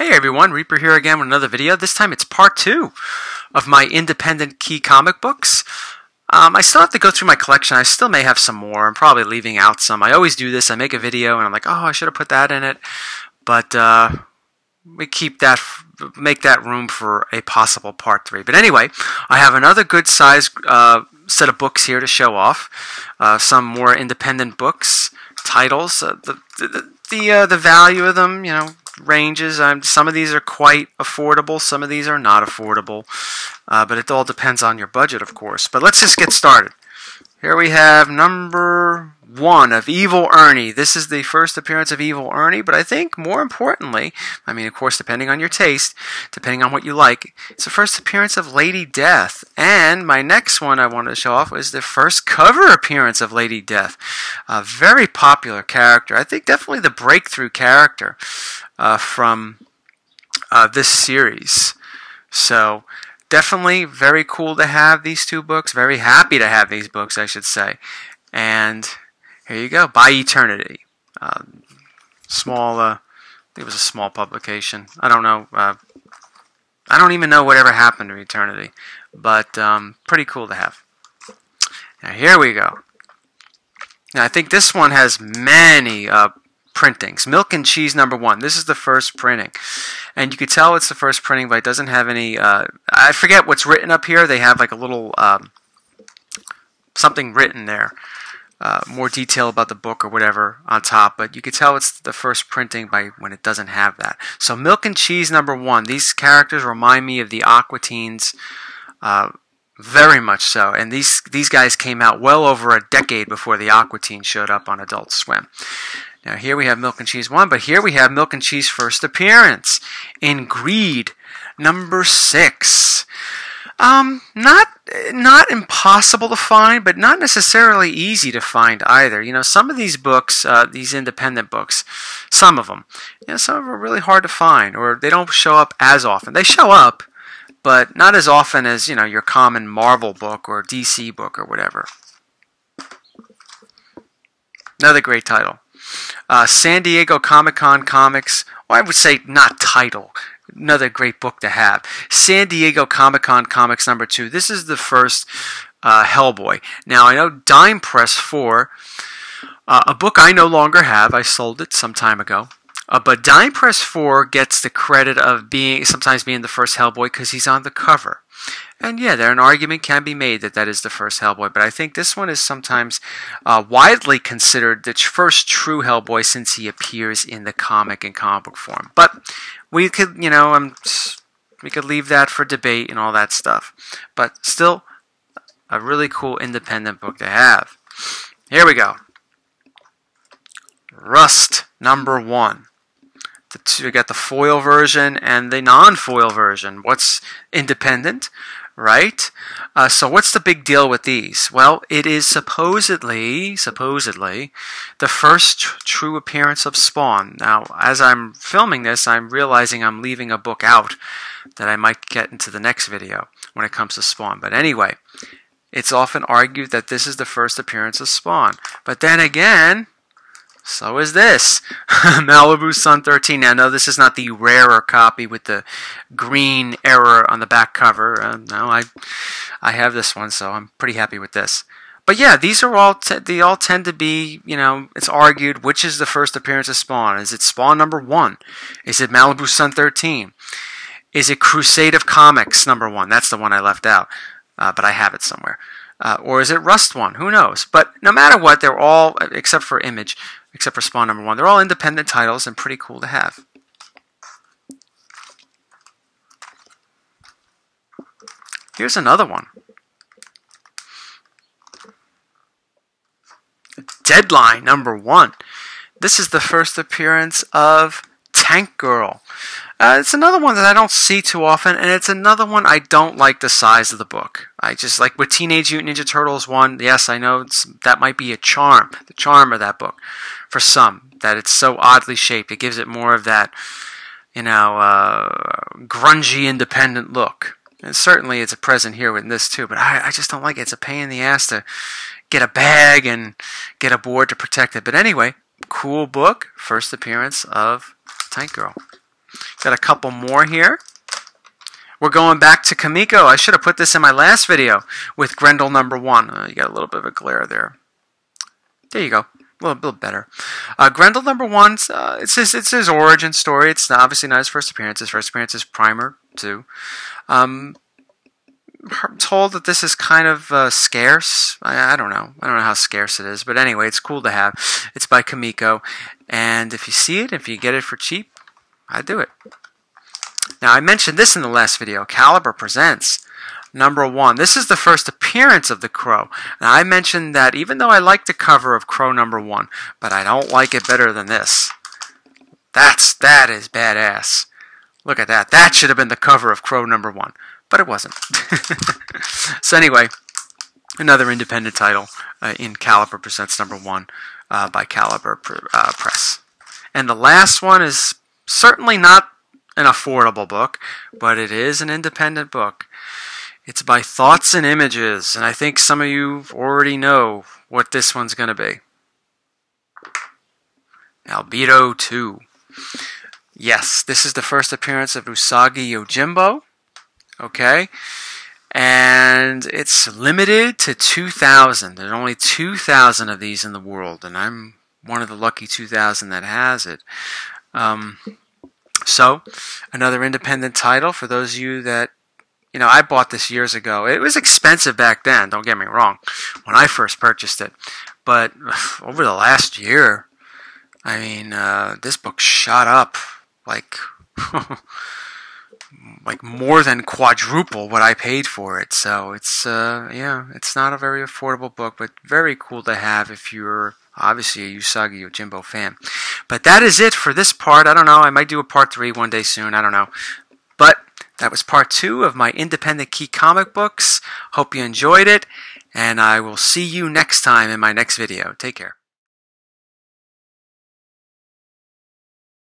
Hey everyone, Reaper here again with another video. This time it's part 2 of my independent key comic books. I still have to go through my collection. I still may have some more. I'm probably leaving out some. I always do this. I make a video and I'm like, oh, I should have put that in it. But we make that room for a possible part 3. But anyway, I have another good size set of books here to show off. Some more independent books, titles. The value of them, ranges. Some of these are quite affordable, some of these are not affordable, but it all depends on your budget, of course. But let's just get started. Here we have number 1 of Evil Ernie. This is the first appearance of Evil Ernie, but I think more importantly, of course, depending on your taste, depending on what you like, it's the first appearance of Lady Death. And my next one I wanted to show off was the first cover appearance of Lady Death. A very popular character. I think definitely the breakthrough character from this series. So definitely very cool to have these two books. Very happy to have these books, I should say. And here you go, By Eternity. Small, I think it was a small publication. I don't know. I don't even know whatever happened to Eternity, but pretty cool to have. Now here we go. Now I think this one has many printings. Milk and Cheese number 1. This is the first printing. And you could tell it's the first printing, but it doesn't have any, I forget what's written up here. They have like a little, something written there. More detail about the book or whatever on top, but you could tell it's the first printing by when it doesn't have that. So Milk and Cheese number 1. These characters remind me of the Aqua Teens, very much so. And these guys came out well over a decade before the Aqua Teens showed up on Adult Swim. Now here we have Milk and Cheese 1, but here we have Milk and Cheese first appearance in Greed number 6. Not impossible to find, but not necessarily easy to find either. Some of these books, these independent books, some of them are really hard to find, or they don't show up as often. They show up, but not as often as, your common Marvel book or DC book or whatever. Another great title. San Diego Comic-Con Comics, well, I would say not title. Another great book to have. San Diego Comic-Con Comics number 2. This is the first Hellboy. Now, I know Dime Press 4, a book I no longer have. I sold it some time ago. But Dime Press 4 gets the credit of sometimes being the first Hellboy because he's on the cover. And yeah, an argument can be made that is the first Hellboy, but I think this one is sometimes widely considered the first true Hellboy since he appears in the comic and comic book form. But we could, we could leave that for debate and all that stuff. But still, a really cool independent book to have. Here we go. Rust number 1. We got the foil version and the non-foil version. What's independent, right? So what's the big deal with these? Well, it is supposedly the first true appearance of Spawn. Now, as I'm filming this, I'm realizing I'm leaving a book out that I might get into the next video when it comes to Spawn. But anyway, it's often argued that this is the first appearance of Spawn. But then again, so is this. Malibu Sun 13. Now, no, this is not the rarer copy with the green error on the back cover. No, I have this one, so I'm pretty happy with this. But yeah, these are all they all tend to be, it's argued which is the first appearance of Spawn. Is it Spawn number 1? Is it Malibu Sun 13? Is it Crusade of Comics number 1? That's the one I left out, but I have it somewhere. Or is it Rust 1? Who knows? But no matter what, they're all, except for Spawn number 1, they're all independent titles and pretty cool to have. Here's another one. Deadline number 1. This is the first appearance of Tank Girl. It's another one that I don't see too often, and it's another one I don't like the size of the book. I just like with Teenage Mutant Ninja Turtles 1, yes, I know that might be a charm, the charm of that book for some, that it's so oddly shaped. It gives it more of that, grungy independent look. And certainly it's a present here with this too, but I just don't like it. It's a pain in the ass to get a bag and get a board to protect it. But anyway, cool book, first appearance of Tank Girl. Got a couple more here. We're going back to Kamiko. I should have put this in my last video with Grendel #1. You got a little bit of a glare there. There you go. A little better. Grendel #1, it's his origin story. It's obviously not his first appearance. His first appearance is Primer 2. I'm told that this is kind of scarce. I don't know. I don't know how scarce it is. But anyway, it's cool to have. It's by Kamiko. And if you see it, if you get it for cheap, I'd do it. Now, I mentioned this in the last video. Caliber presents #1. This is the first appearance of the Crow. Now, I mentioned that even though I like the cover of Crow #1, but I don't like it better than this. That is badass. Look at that. That should have been the cover of Crow #1, but it wasn't. So anyway, another independent title in Caliber presents #1 by Caliber Press. And the last one is certainly not an affordable book, but it is an independent book. It's by Thoughts and Images, and I think some of you already know what this one's going to be. Beto 2. Yes, this is the first appearance of Usagi Yojimbo. Okay, and it's limited to 2,000. There's only 2,000 of these in the world, and I'm one of the lucky 2,000 that has it. So, another independent title for those of you that, I bought this years ago. It was expensive back then, don't get me wrong, when I first purchased it. But over the last year, I mean, this book shot up like, like more than quadruple what I paid for it. So it's, yeah, it's not a very affordable book, but very cool to have if you're obviously a Usagi Yojimbo fan. But that is it for this part. I don't know. I might do a part 3 one day soon. I don't know. But that was part 2 of my Independent Key comic books. Hope you enjoyed it. And I will see you next time in my next video. Take care.